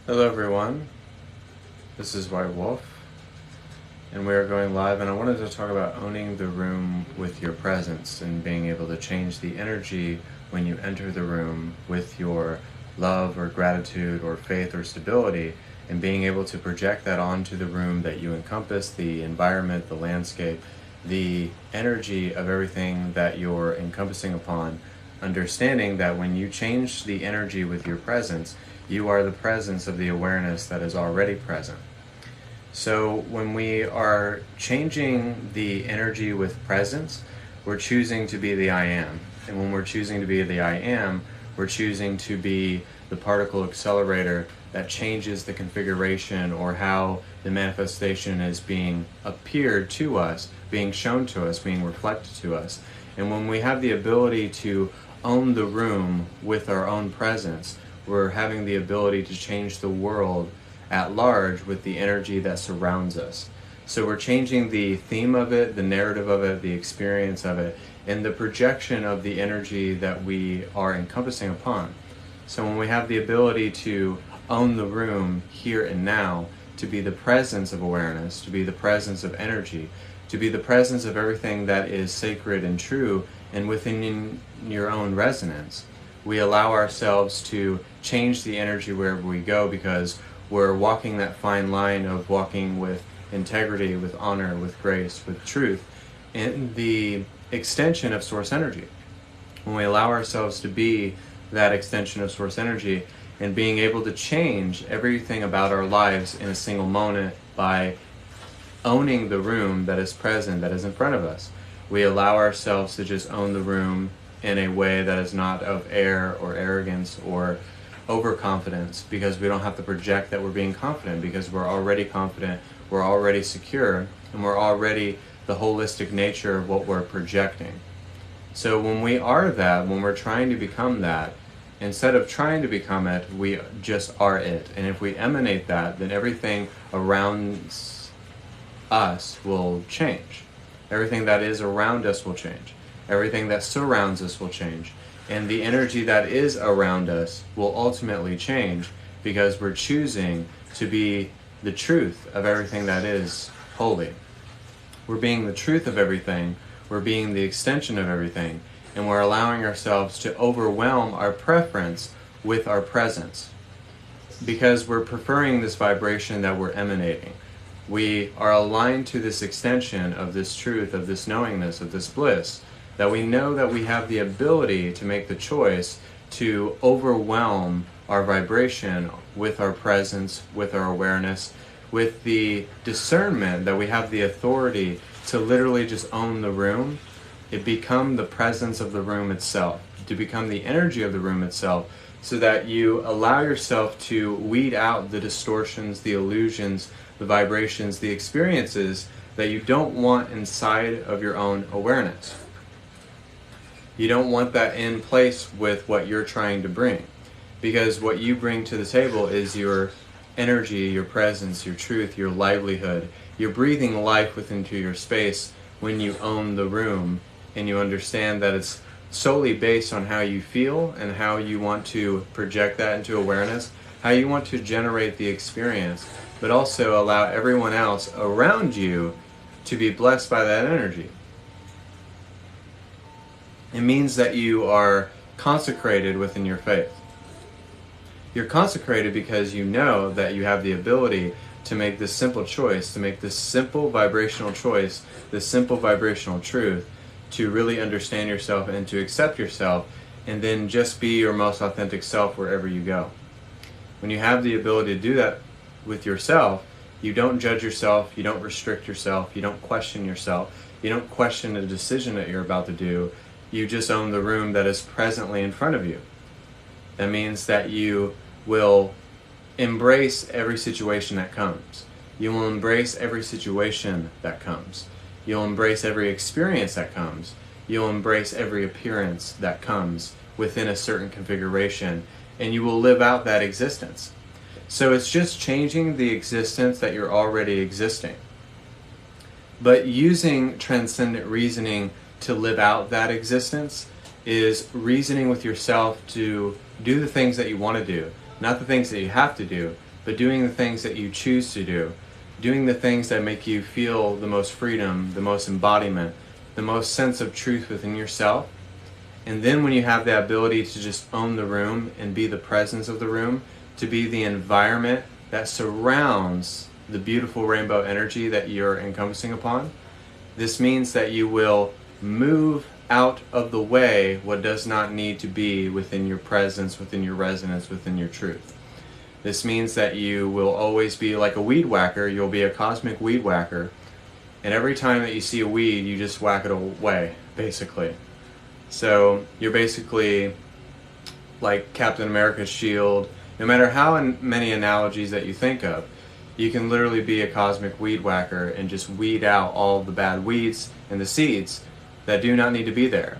Hello everyone, this is White Wolf, and we are going live, and I wanted to talk about owning the room with your presence and being able to change the energy when you enter the room with your love or gratitude or faith or stability, and being able to project that onto the room that you encompass, the environment, the landscape, the energy of everything that you're encompassing upon, understanding that when you change the energy with your presence, you are the presence of the awareness that is already present. So when we are changing the energy with presence, we're choosing to be the I am. And when we're choosing to be the I am, we're choosing to be the particle accelerator that changes the configuration or how the manifestation is being appeared to us, being shown to us, being reflected to us. And when we have the ability to own the room with our own presence, we're having the ability to change the world at large with the energy that surrounds us. So we're changing the theme of it, the narrative of it, the experience of it, and the projection of the energy that we are encompassing upon. So when we have the ability to own the room here and now, to be the presence of awareness, to be the presence of energy, to be the presence of everything that is sacred and true and within your own resonance, we allow ourselves to change the energy wherever we go, because we're walking that fine line of walking with integrity, with honor, with grace, with truth, in the extension of source energy. When we allow ourselves to be that extension of source energy and being able to change everything about our lives in a single moment by owning the room that is present, that is in front of us, we allow ourselves to just own the room in a way that is not of air or arrogance or overconfidence, because we don't have to project that we're being confident, because we're already confident, we're already secure, and we're already the holistic nature of what we're projecting. So when we are that, when we're trying to become that, instead of trying to become it, we just are it. And if we emanate that, then everything around us will change. Everything that is around us will change. Everything that surrounds us will change. And the energy that is around us will ultimately change, because we're choosing to be the truth of everything that is holy. We're being the truth of everything. We're being the extension of everything. And we're allowing ourselves to overwhelm our preference with our presence, because we're preferring this vibration that we're emanating. We are aligned to this extension of this truth, of this knowingness, of this bliss, that we know that we have the ability to make the choice to overwhelm our vibration with our presence, with our awareness, with the discernment that we have the authority to literally just own the room. It become the presence of the room itself, to become the energy of the room itself, so that you allow yourself to weed out the distortions, the illusions, the vibrations, the experiences that you don't want inside of your own awareness. You don't want that in place with what you're trying to bring, because what you bring to the table is your energy, your presence, your truth, your livelihood. You're breathing life within your space when you own the room, and you understand that it's solely based on how you feel and how you want to project that into awareness, how you want to generate the experience, but also allow everyone else around you to be blessed by that energy. It means that you are consecrated within your faith. You're consecrated because you know that you have the ability to make this simple choice, to make this simple vibrational choice, this simple vibrational truth, to really understand yourself and to accept yourself, and then just be your most authentic self wherever you go. When you have the ability to do that with yourself, you don't judge yourself, you don't restrict yourself, you don't question yourself, you don't question a decision that you're about to do. You just own the room that is presently in front of you. That means that you will embrace every situation that comes. You will embrace every situation that comes. You'll embrace every experience that comes. You'll embrace every appearance that comes within a certain configuration, and you will live out that existence. So it's just changing the existence that you're already existing. But using transcendent reasoning to live out that existence is reasoning with yourself to do the things that you want to do, not the things that you have to do, but doing the things that you choose to do, doing the things that make you feel the most freedom, the most embodiment, the most sense of truth within yourself. And then when you have the ability to just own the room and be the presence of the room, to be the environment that surrounds the beautiful rainbow energy that you're encompassing upon, this means that you will move out of the way what does not need to be within your presence, within your resonance, within your truth. This means that you will always be like a weed whacker. You'll be a cosmic weed whacker, and every time that you see a weed, you just whack it away, basically. So you're basically like Captain America's shield. No matter how many analogies that you think of, you can literally be a cosmic weed whacker and just weed out all the bad weeds and the seeds that do not need to be there.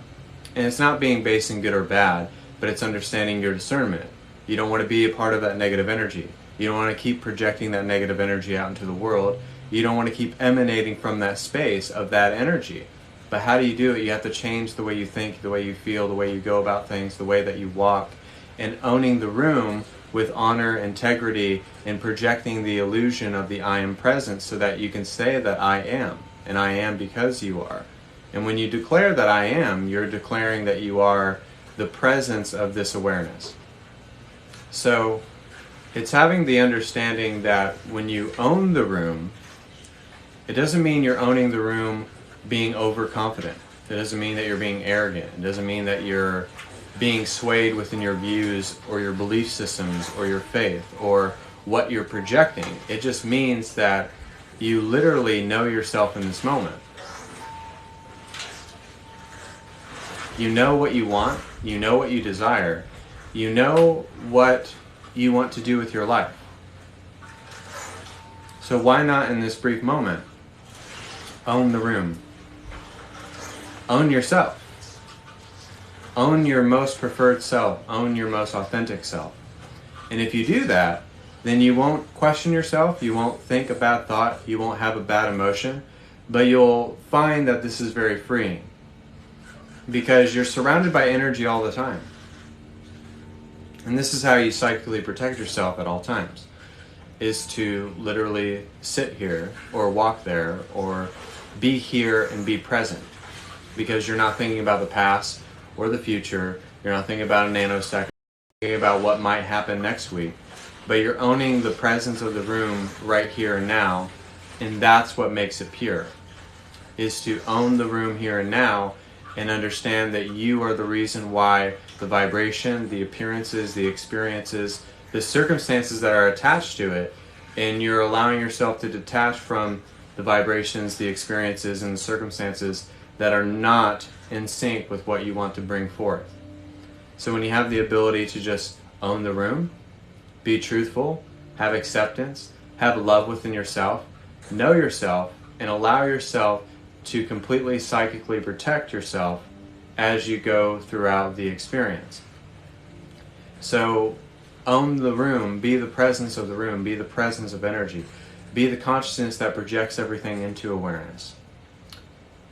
And it's not being based in good or bad, but it's understanding your discernment. You don't want to be a part of that negative energy. You don't want to keep projecting that negative energy out into the world. You don't want to keep emanating from that space of that energy. But how do you do it? You have to change the way you think, the way you feel, the way you go about things, the way that you walk, and owning the room with honor, integrity, and projecting the illusion of the I am presence so that you can say that I am, and I am because you are. And when you declare that I am, you're declaring that you are the presence of this awareness. So it's having the understanding that when you own the room, it doesn't mean you're owning the room being overconfident. It doesn't mean that you're being arrogant. It doesn't mean that you're being swayed within your views or your belief systems or your faith or what you're projecting. It just means that you literally know yourself in this moment. You know what you want, you know what you desire, you know what you want to do with your life. So why not in this brief moment own the room? Own yourself. Own your most preferred self. Own your most authentic self. And if you do that, then you won't question yourself, you won't think a bad thought, you won't have a bad emotion, but you'll find that this is very freeing. Because you're surrounded by energy all the time. And this is how you psychically protect yourself at all times, is to literally sit here or walk there or be here and be present. Because you're not thinking about the past or the future, you're not thinking about a nanosecond, you're thinking about what might happen next week, but you're owning the presence of the room right here and now, and that's what makes it pure, is to own the room here and now and understand that you are the reason why the vibration, the appearances, the experiences, the circumstances that are attached to it, and you're allowing yourself to detach from the vibrations, the experiences, and the circumstances that are not in sync with what you want to bring forth. So when you have the ability to just own the room, be truthful, have acceptance, have love within yourself, know yourself, and allow yourself to completely psychically protect yourself as you go throughout the experience. So own the room, be the presence of the room, be the presence of energy, be the consciousness that projects everything into awareness.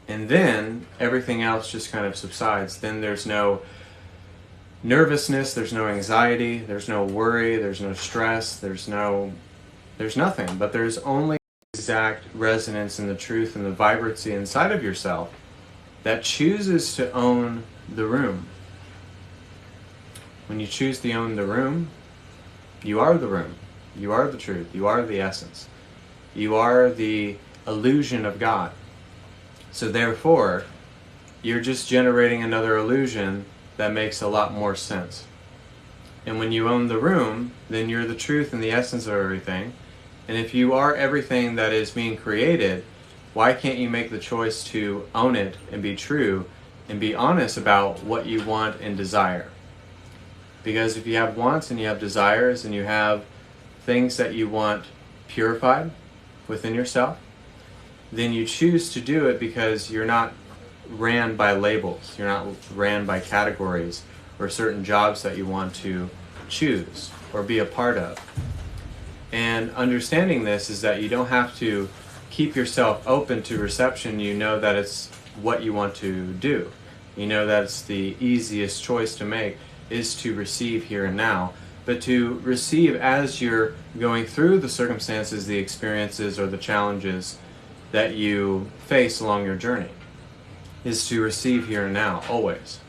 And then everything else just kind of subsides. Then there's no nervousness, there's no anxiety, there's no worry, there's no stress, there's nothing, but there's only exact resonance in the truth and the vibrancy inside of yourself that chooses to own the room. When you choose to own the room, you are the room. You are the truth. You are the essence. You are the illusion of God. So therefore, you're just generating another illusion that makes a lot more sense. And when you own the room, then you're the truth and the essence of everything. And if you are everything that is being created, why can't you make the choice to own it and be true and be honest about what you want and desire? Because if you have wants and you have desires and you have things that you want purified within yourself, then you choose to do it because you're not ran by labels, you're not ran by categories or certain jobs that you want to choose or be a part of. And understanding this is that you don't have to keep yourself open to reception. You know that it's what you want to do. You know that it's the easiest choice to make is to receive here and now, but to receive as you're going through the circumstances, the experiences, or the challenges that you face along your journey, is to receive here and now, always.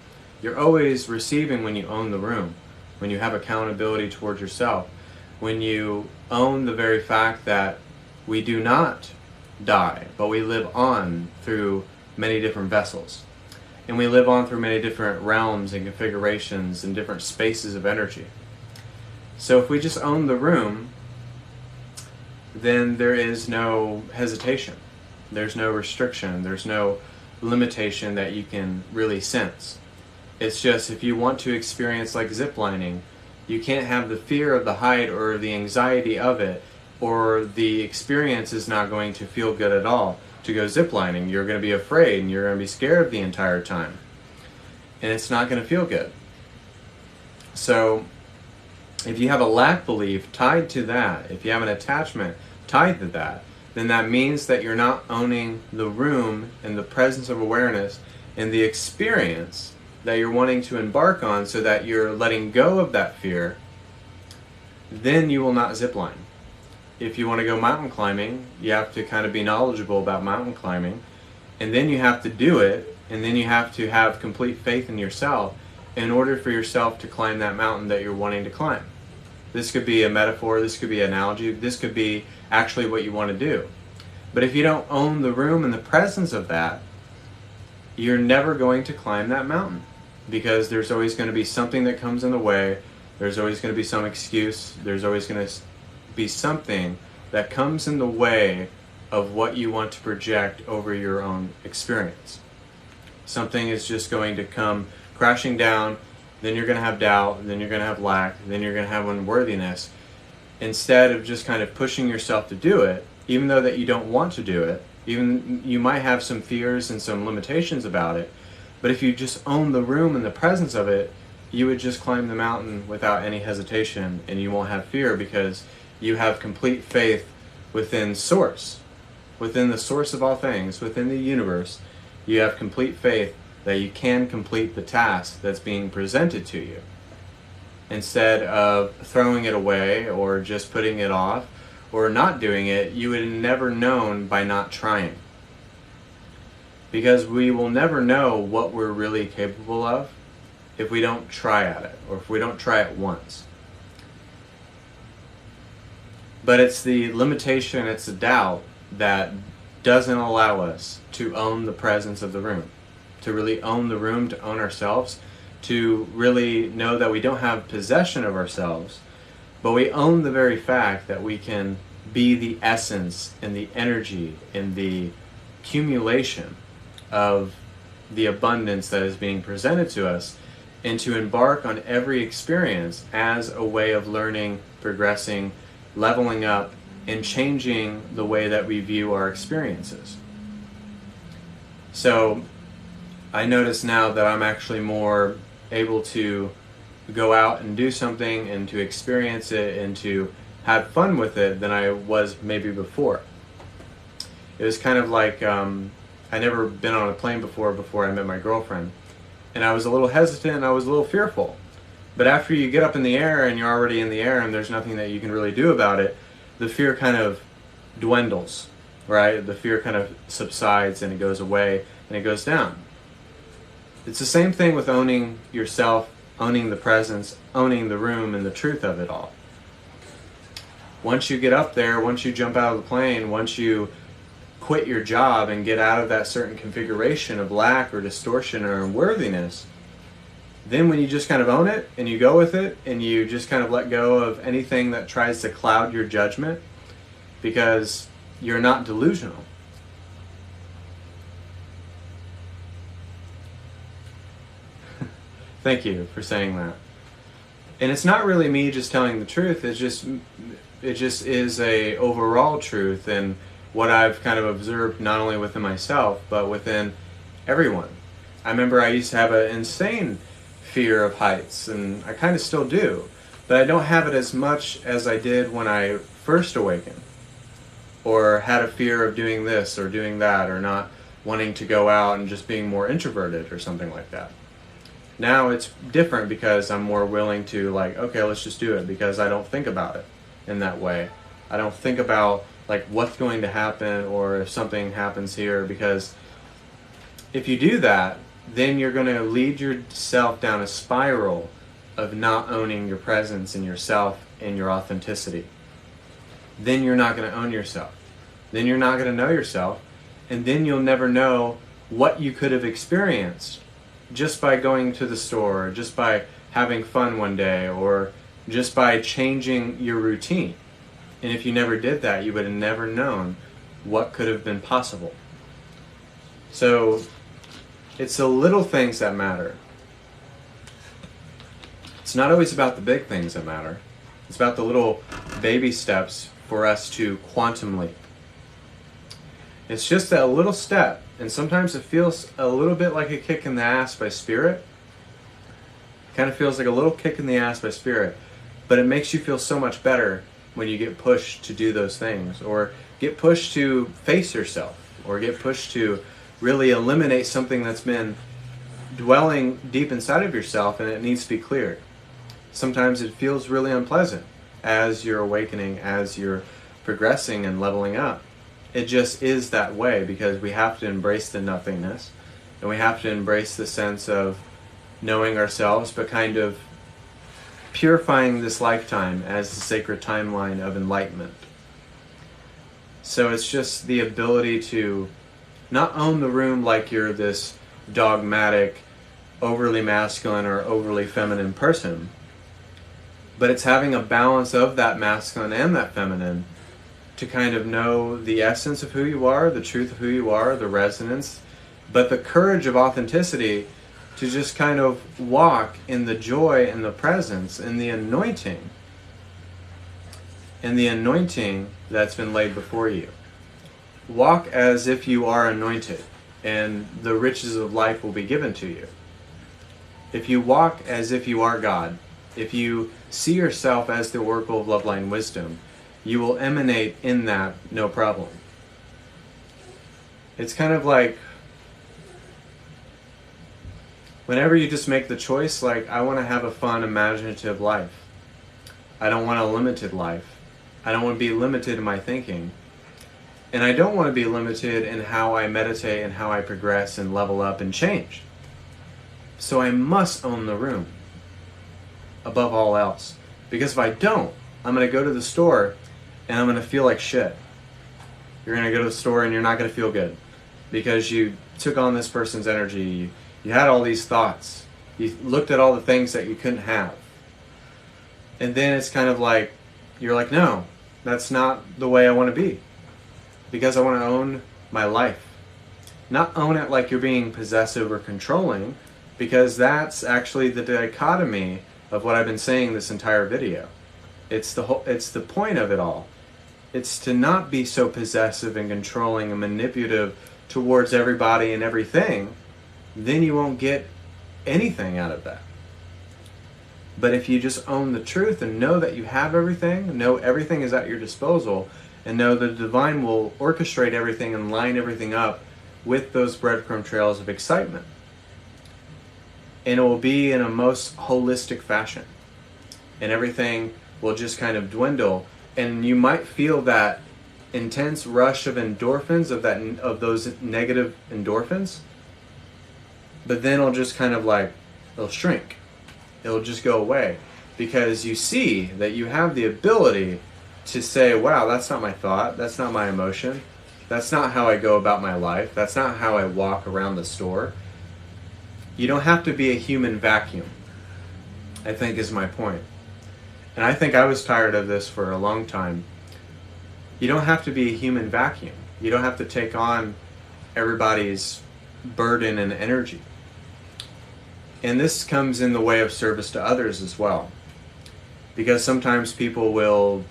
You're always receiving when you own the room, when you have accountability towards yourself, when you own the very fact that we do not die, but we live on through many different vessels. And we live on through many different realms and configurations and different spaces of energy. So if we just own the room, then there is no hesitation. There's no restriction. There's no limitation that you can really sense. It's just, if you want to experience like ziplining, you can't have the fear of the height or the anxiety of it, or the experience is not going to feel good at all. To go ziplining, you're going to be afraid and you're going to be scared the entire time. And it's not going to feel good. So if you have a lack belief tied to that, if you have an attachment tied to that, then that means that you're not owning the room and the presence of awareness and the experience that you're wanting to embark on, so that you're letting go of that fear. Then you will not zip line. If you want to go mountain climbing, you have to kind of be knowledgeable about mountain climbing, and then you have to do it, and then you have to have complete faith in yourself in order for yourself to climb that mountain that you're wanting to climb. This could be a metaphor, this could be an analogy, this could be actually what you want to do. But if you don't own the room and the presence of that, you're never going to climb that mountain, because there's always going to be something that comes in the way. There's always going to be some excuse. There's always going to be something that comes in the way of what you want to project over your own experience. Something is just going to come crashing down, then you're going to have doubt, then you're going to have lack, then you're going to have unworthiness. Instead of just kind of pushing yourself to do it, even though that you don't want to do it, even you might have some fears and some limitations about it, but if you just own the room and the presence of it, you would just climb the mountain without any hesitation, and you won't have fear, because you have complete faith within Source, within the source of all things, within the universe. You have complete faith that you can complete the task that's being presented to you, instead of throwing it away or just putting it off or not doing it. You would have never known by not trying, because we will never know what we're really capable of if we don't try at it, or if we don't try it once. But it's the limitation, it's the doubt that doesn't allow us to own the presence of the room, to really own the room, to own ourselves, to really know that we don't have possession of ourselves, but we own the very fact that we can be the essence and the energy and the accumulation of the abundance that is being presented to us, and to embark on every experience as a way of learning, progressing, leveling up, and changing the way that we view our experiences. So I notice now that I'm actually more able to go out and do something and to experience it and to have fun with it than I was maybe before. It was kind of like I never been on a plane before I met my girlfriend, and I was a little hesitant and I was a little fearful. But after you get up in the air and you're already in the air and there's nothing that you can really do about it, the fear kind of dwindles, right? The fear kind of subsides and it goes away and it goes down. It's the same thing with owning yourself, owning the presence, owning the room and the truth of it all. Once you get up there, once you jump out of the plane, once you quit your job and get out of that certain configuration of lack or distortion or unworthiness, then when you just kind of own it and you go with it and you just kind of let go of anything that tries to cloud your judgment, because you're not delusional. Thank you for saying that. And it's not really me just telling the truth, it just is a overall truth, and what I've kind of observed not only within myself but within everyone. I remember I used to have an insane fear of heights, and I kind of still do, but I don't have it as much as I did when I first awakened, or had a fear of doing this or doing that, or not wanting to go out and just being more introverted or something like that. Now it's different because I'm more willing to, like, okay, let's just do it, because I don't think about it in that way. I don't think about like what's going to happen or if something happens here, because if you do that, then you're going to lead yourself down a spiral of not owning your presence and yourself and your authenticity. Then you're not going to own yourself. Then you're not going to know yourself, and then you'll never know what you could have experienced just by going to the store, or just by having fun one day, or just by changing your routine. And if you never did that, you would have never known what could have been possible. So it's the little things that matter. It's not always about the big things that matter. It's about the little baby steps for us to quantum leap. It's just that little step, and sometimes it feels a little bit like a kick in the ass by spirit. It kind of feels like a little kick in the ass by spirit, but it makes you feel so much better when you get pushed to do those things, or get pushed to face yourself, or get pushed to really eliminate something that's been dwelling deep inside of yourself and it needs to be cleared. Sometimes it feels really unpleasant as you're awakening, as you're progressing and leveling up. It just is that way, because we have to embrace the nothingness, and we have to embrace the sense of knowing ourselves, but kind of purifying this lifetime as the sacred timeline of enlightenment. So it's just the ability to not own the room like you're this dogmatic, overly masculine or overly feminine person, but it's having a balance of that masculine and that feminine to kind of know the essence of who you are, the truth of who you are, the resonance, but the courage of authenticity to just kind of walk in the joy and the presence and the anointing that's been laid before you. Walk as if you are anointed and the riches of life will be given to you. If you walk as if you are God, if you see yourself as the oracle of love, light, and wisdom, you will emanate in that no problem. It's kind of like whenever you just make the choice, like, I want to have a fun, imaginative life. I don't want a limited life. I don't want to be limited in my thinking. And I don't want to be limited in how I meditate and how I progress and level up and change. So I must own the room above all else. Because if I don't, I'm going to go to the store and I'm going to feel like shit. You're going to go to the store and you're not going to feel good because you took on this person's energy. You had all these thoughts. You looked at all the things that you couldn't have. And then it's kind of like, you're like, no, that's not the way I want to be. Because I want to own my life. Not own it like you're being possessive or controlling, because that's actually the dichotomy of what I've been saying this entire video. It's the point of it all. It's to not be so possessive and controlling and manipulative towards everybody and everything. Then you won't get anything out of that. But if you just own the truth and know that you have everything, know everything is at your disposal, and know the divine will orchestrate everything and line everything up with those breadcrumb trails of excitement. And it will be in a most holistic fashion. And everything will just kind of dwindle. And you might feel that intense rush of endorphins, of those negative endorphins. But then it'll just kind of like, it'll shrink. It'll just go away. Because you see that you have the ability to say, wow, that's not my thought. That's not my emotion. That's not how I go about my life. That's not how I walk around the store. You don't have to be a human vacuum, I think is my point. And I think I was tired of this for a long time. You don't have to be a human vacuum. You don't have to take on everybody's burden and energy. And this comes in the way of service to others as well. Because sometimes people will,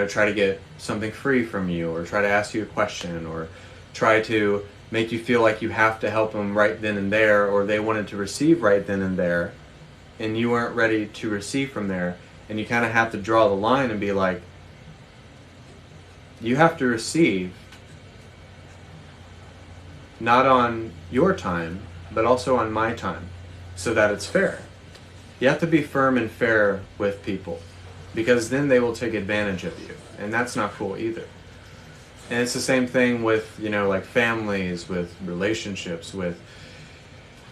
try to get something free from you, or try to ask you a question, or try to make you feel like you have to help them right then and there, or they wanted to receive right then and there, and you weren't ready to receive from there. And you kind of have to draw the line and be like, you have to receive not on your time, but also on my time. so that it's fair. You have to be firm and fair with people, because then they will take advantage of you, and that's not cool either. And it's the same thing with, like families, with relationships, with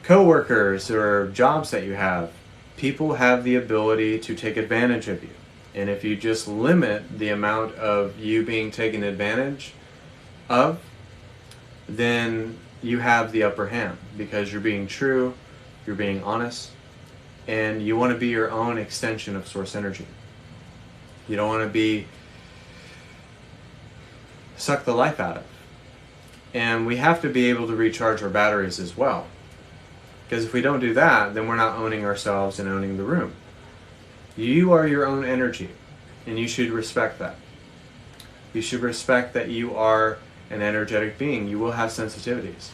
coworkers or jobs that you have. People have the ability to take advantage of you. And if you just limit the amount of you being taken advantage of, then you have the upper hand, because you're being true, you're being honest, and you want to be your own extension of source energy. You don't want to be suck the life out of. And we have to be able to recharge our batteries as well. Because if we don't do that, then we're not owning ourselves and owning the room. You are your own energy, and you should respect that. You should respect that you are an energetic being. You will have sensitivities.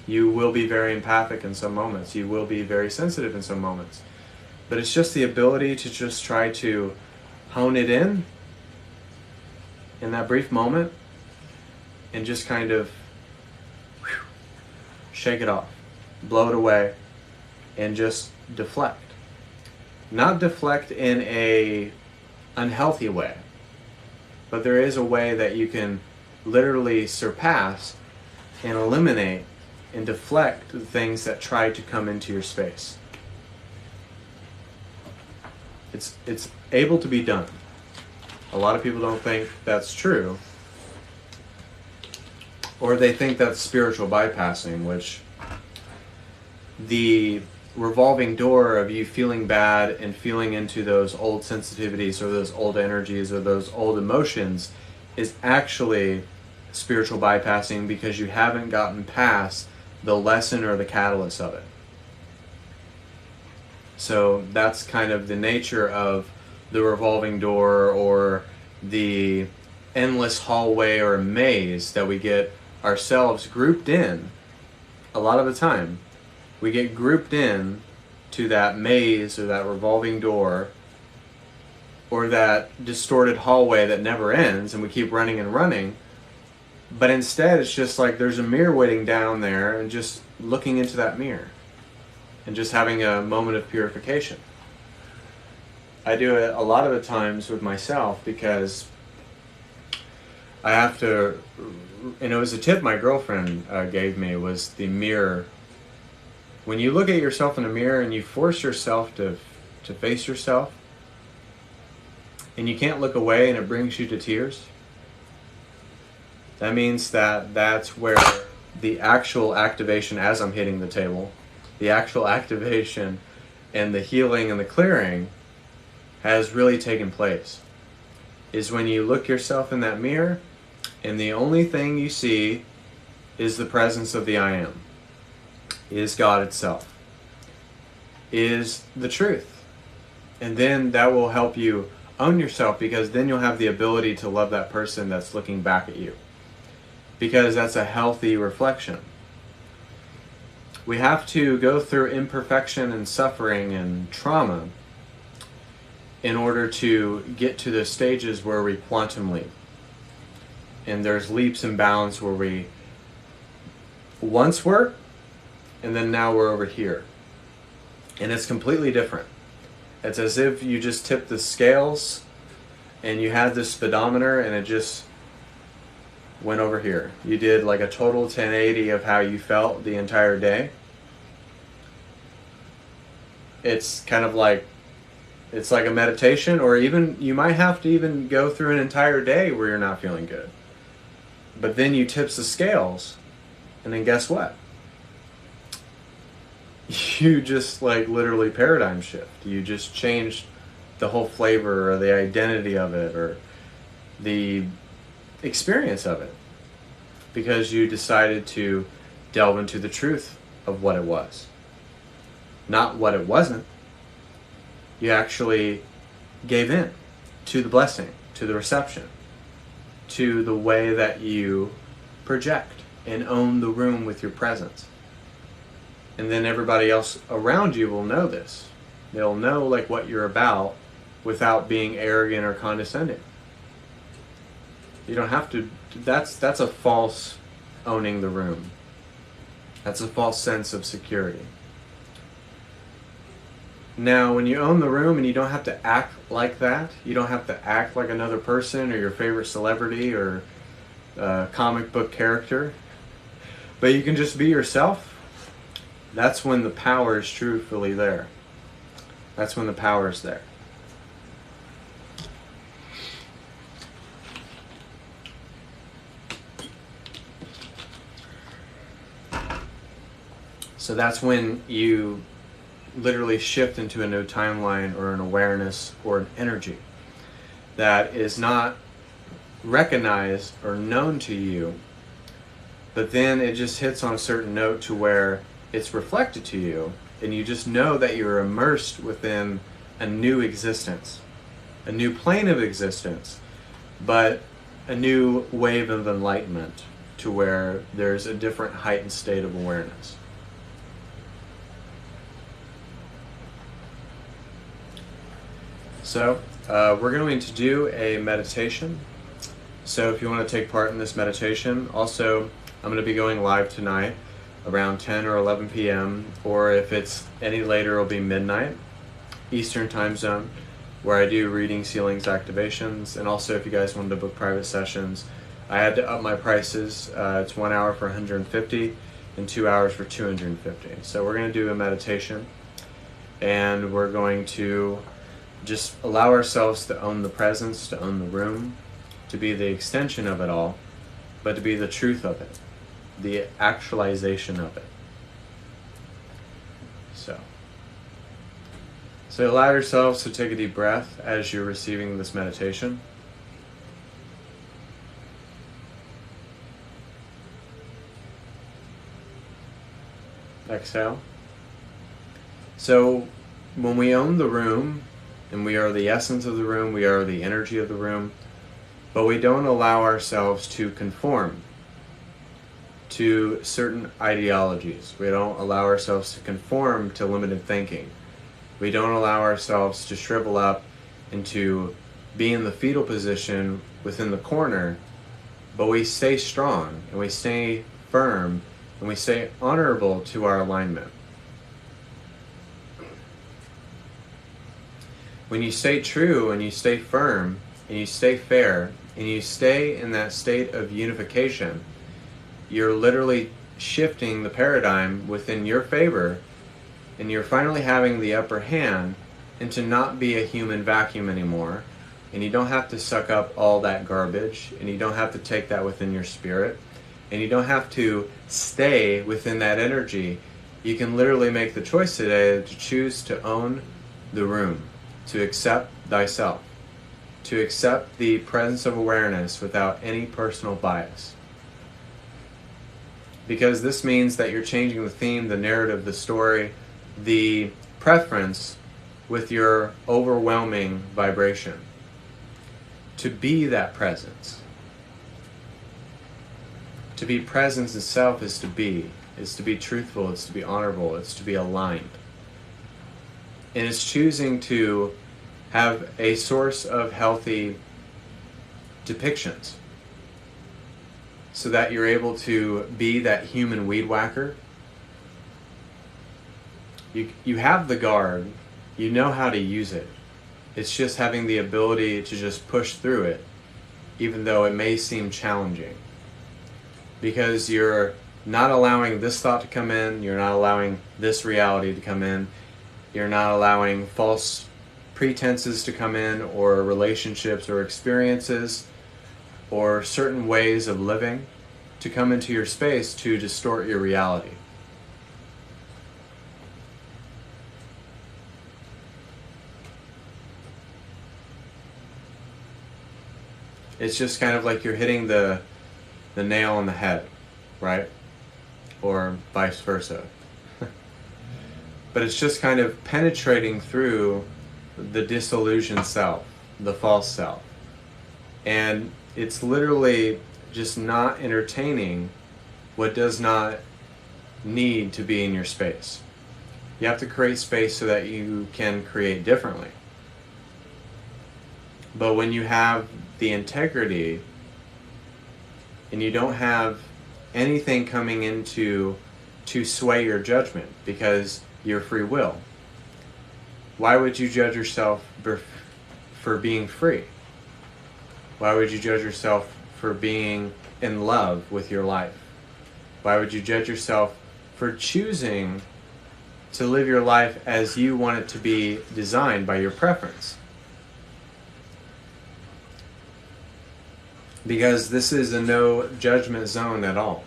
You will be very empathic in some moments. You will be very sensitive in some moments. But it's just the ability to just try to hone it in that brief moment, and just kind of shake it off, blow it away, and just deflect. Not deflect in a unhealthy way, but there is a way that you can literally surpass and eliminate and deflect the things that try to come into your space. It's able to be done. A lot of people don't think that's true, or they think that's spiritual bypassing, which the revolving door of you feeling bad and feeling into those old sensitivities or those old energies or those old emotions is actually spiritual bypassing, because you haven't gotten past the lesson or the catalyst of it. So that's kind of the nature of the revolving door, or the endless hallway or maze that we get ourselves grouped in. A lot of the time we get grouped in to that maze or that revolving door or that distorted hallway that never ends, and we keep running and running. But instead it's just like there's a mirror waiting down there, and just looking into that mirror and just having a moment of purification. I do it a lot of the times with myself, because I have to, and it was a tip my girlfriend gave me, was the mirror. When you look at yourself in a mirror and you force yourself to face yourself, and you can't look away and it brings you to tears, that means that that's where the actual activation, as I'm hitting the table, the actual activation and the healing and the clearing has really taken place. Is when you look yourself in that mirror and the only thing you see is the presence of the I Am, is God itself, is the truth. And then that will help you own yourself, because then you'll have the ability to love that person that's looking back at you, because that's a healthy reflection. We have to go through imperfection and suffering and trauma in order to get to the stages where we quantum leap. And there's leaps and bounds where we once were, and then now we're over here. And it's completely different. It's as if you just tipped the scales and you had this speedometer and it just went over here. You did like a total 1080 of how you felt the entire day. It's kind of like, it's like a meditation, or even you might have to even go through an entire day where you're not feeling good. But then you tips the scales, and then guess what? You just like literally paradigm shift. You just changed the whole flavor or the identity of it or the experience of it, because you decided to delve into the truth of what it was, not what it wasn't. You actually gave in to the blessing, to the reception, to the way that you project and own the room with your presence. And then everybody else around you will know this. They'll know like what you're about without being arrogant or condescending. You don't have to. That's a false owning the room. That's a false sense of security. Now, when you own the room and you don't have to act like that, you don't have to act like another person or your favorite celebrity or comic book character, but you can just be yourself, that's when the power is truthfully there. That's when the power is there. So that's when you literally shift into a new timeline or an awareness or an energy that is not recognized or known to you, but then it just hits on a certain note to where it's reflected to you, and you just know that you're immersed within a new existence, a new plane of existence, but a new wave of enlightenment to where there's a different heightened state of awareness. So we're going to do a meditation. So if you want to take part in this meditation, also I'm going to be going live tonight around 10 or 11 p.m. or if it's any later, it'll be midnight Eastern time zone, where I do readings, healings, activations, and also if you guys wanted to book private sessions, I had to up my prices. It's 1 hour for $150 and 2 hours for $250. So we're going to do a meditation, and we're going to just allow ourselves to own the presence, to own the room, to be the extension of it all, but to be the truth of it, the actualization of it. So allow yourselves to take a deep breath as you're receiving this meditation. Exhale. So when we own the room, and we are the essence of the room, we are the energy of the room, but we don't allow ourselves to conform to certain ideologies. We don't allow ourselves to conform to limited thinking. We don't allow ourselves to shrivel up and to be in the fetal position within the corner, but we stay strong and we stay firm and we stay honorable to our alignment. When you stay true and you stay firm and you stay fair and you stay in that state of unification, you're literally shifting the paradigm within your favor, and you're finally having the upper hand, and to not be a human vacuum anymore, and you don't have to suck up all that garbage, and you don't have to take that within your spirit, and you don't have to stay within that energy. You can literally make the choice today to choose to own the room, to accept thyself, to accept the presence of awareness without any personal bias. Because this means that you're changing the theme, the narrative, the story, the preference with your overwhelming vibration. To be that presence. To be presence itself is to be truthful, it's to be honorable, it's to be aligned. And it's choosing to have a source of healthy depictions so that you're able to be that human weed whacker. You have the guard, you know how to use it. It's just having the ability to just push through it, even though it may seem challenging. Because you're not allowing this thought to come in, you're not allowing this reality to come in, you're not allowing false pretenses to come in, or relationships or experiences or certain ways of living to come into your space to distort your reality. It's just kind of like you're hitting the nail on the head, right? Or vice versa. But it's just kind of penetrating through the disillusioned self, the false self. And it's literally just not entertaining what does not need to be in your space. You have to create space so that you can create differently. But when you have the integrity and you don't have anything coming into to sway your judgment, because you're free will, Why would you judge yourself for being free? Why would you judge yourself for being in love with your life? Why would you judge yourself for choosing to live your life as you want it to be designed by your preference? Because this is a no judgment zone at all.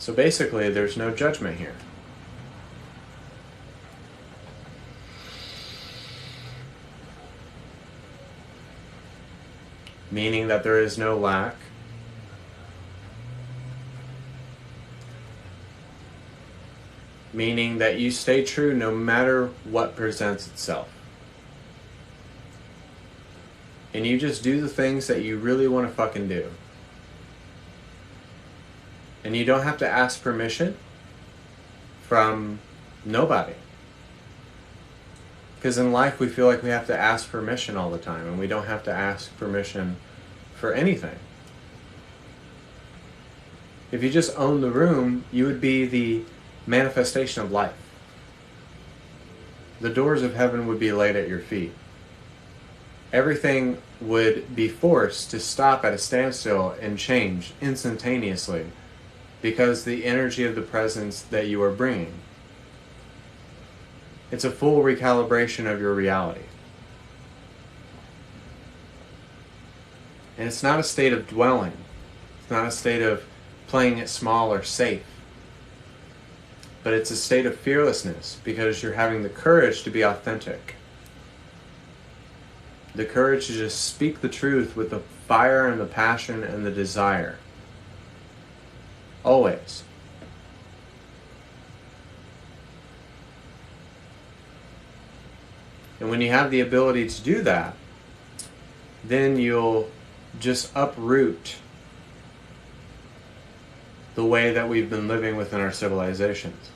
So basically, there's no judgment here. Meaning that there is no lack. Meaning that you stay true no matter what presents itself. And you just do the things that you really want to fucking do. And you don't have to ask permission from nobody. Because in life we feel like we have to ask permission all the time, and we don't have to ask permission for anything. If you just own the room, you would be the manifestation of life. The doors of heaven would be laid at your feet. Everything would be forced to stop at a standstill and change instantaneously because the energy of the presence that you are bringing. It's a full recalibration of your reality. And it's not a state of dwelling. It's not a state of playing it small or safe. But it's a state of fearlessness because you're having the courage to be authentic. The courage to just speak the truth with the fire and the passion and the desire. Always. And when you have the ability to do that, then you'll just uproot the way that we've been living within our civilizations.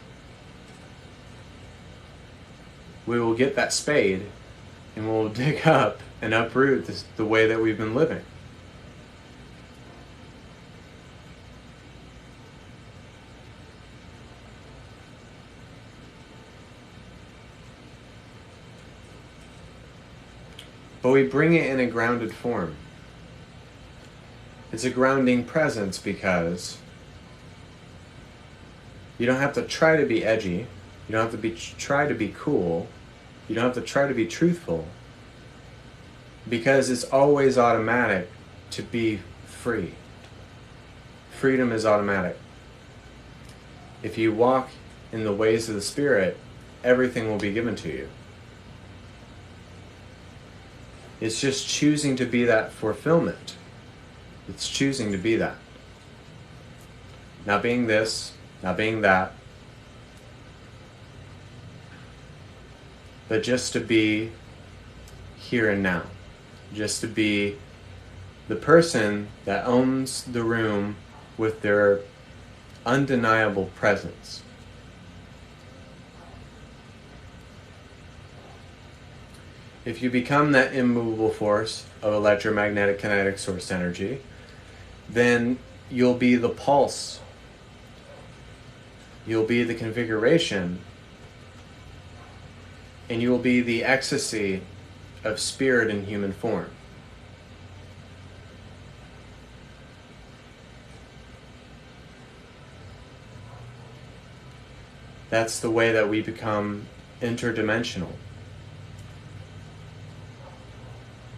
We will get that spade and we'll dig up and uproot the way that we've been living. But we bring it in a grounded form. It's a grounding presence because you don't have to try to be edgy. You don't have to try to be cool. You don't have to try to be truthful. Because it's always automatic to be free. Freedom is automatic. If you walk in the ways of the Spirit, everything will be given to you. It's just choosing to be that fulfillment. It's choosing to be that. Not being this, not being that. But just to be here and now. Just to be the person that owns the room with their undeniable presence. If you become that immovable force of electromagnetic kinetic source energy, then you'll be the pulse. You'll be the configuration. And you will be the ecstasy of spirit in human form. That's the way that we become interdimensional.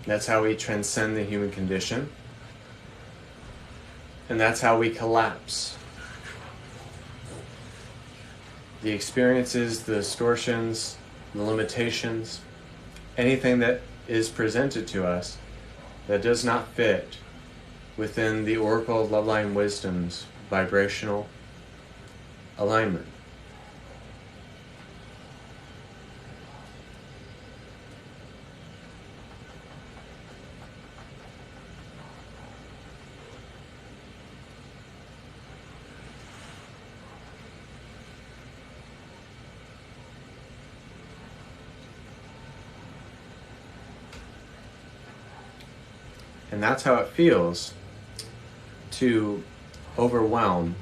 That's how we transcend the human condition. And that's how we collapse. The experiences, the distortions, the limitations, anything that is presented to us that does not fit within the Oracle of Loveline Wisdom's vibrational alignment. And that's how it feels to overwhelm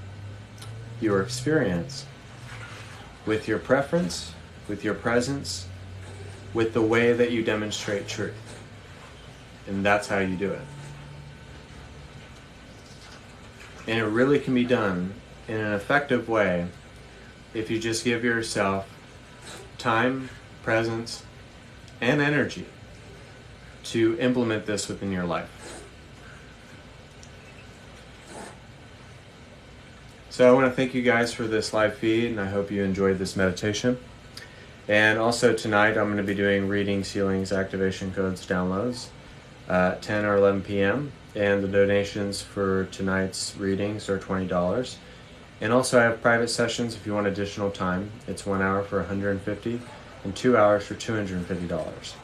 your experience with your preference, with your presence, with the way that you demonstrate truth. And that's how you do it. And it really can be done in an effective way if you just give yourself time, presence, and energy to implement this within your life. So I want to thank you guys for this live feed, and I hope you enjoyed this meditation. And also tonight I'm going to be doing readings, healings, activation codes, downloads at 10 or 11 p.m. And the donations for tonight's readings are $20. And also I have private sessions if you want additional time. It's 1 hour for $150 and 2 hours for $250.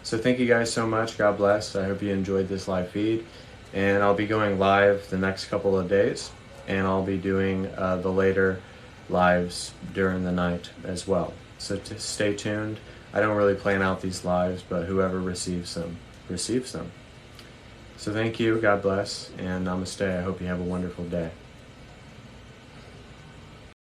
So thank you guys so much. God bless. I hope you enjoyed this live feed. And I'll be going live the next couple of days. And I'll be doing the later lives during the night as well. So stay tuned. I don't really plan out these lives, but whoever receives them, receives them. So thank you. God bless. And namaste. I hope you have a wonderful day.